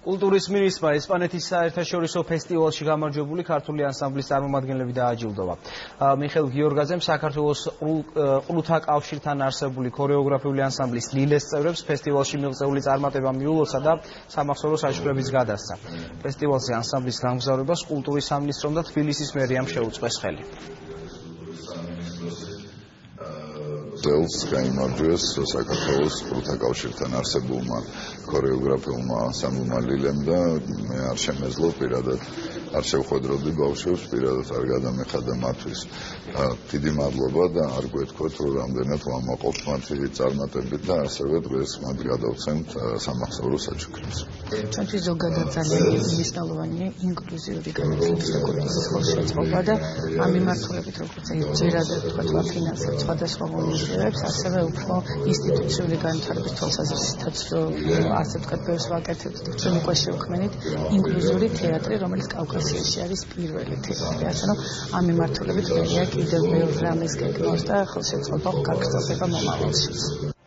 კულტურის მინისტრმა ესპანეთის საერთაშორისო ფესტივალში გამარჯვებული ქართული ანსამბლის წარმომადგენლები დააჯილდოვა. მიხეილ გიორგაძემ საქართველოს ყრუთა კავშირთან არსებული ქორეოგრაფიული ანსამბლის ლილეს წევრებს ფესტივალში მიღწეული წარმატება მიულოცა და სამახსოვრო საჩუქრებიც გადასცა. ფესტივალზე ანსამბლის გამგზავრებას კულტურის სამინისტრომ და თბილისის მერიამ შეუწყეს ხელი. წელს გაიმარჯვეს საქართველოს ყრუთა კავშირთან არსებულმა ქორეოგრაფიულმა ანსამბლმა ლილემ და მე არ შემეძლო პირადად არ შევხვედროდი ბავშვებს, პირადად არ გადამეხადა მათთვის დიდი მადლობა და არ გვეთქვათ, რომ რამდენად ვამაყობთ მათი წარმატებით და ასევე დღეს მათ გადავცემთ სამახსოვრო საჩუქრებს. ჩვენთვის ზოგადად ძალიან მნიშვნელოვანია ინკლუზიური განათლების და კულტურის ხელშეწყობა და ამ მიმართულებით როგორც ჯერადად თქვა ვაფინანსებთ სხვადასხვა ღონისძიებებს, ასევე უფრო ინსტიტუციური განვითარების თვალსაზრისითაც ასე ვთქვათ, ბევრს ვაკეთებთ და ჩვენ უკვე შევქმნით ინკლუზიური თეატრი, რომელიც კავკასიაში არის პირველი თეატრი, ასე რომ ამ მიმართულებით ვერია კიდევ ბევრ რამეს გეგმავს და ხელშეწყობა გაგრძელდება მომავალშიც.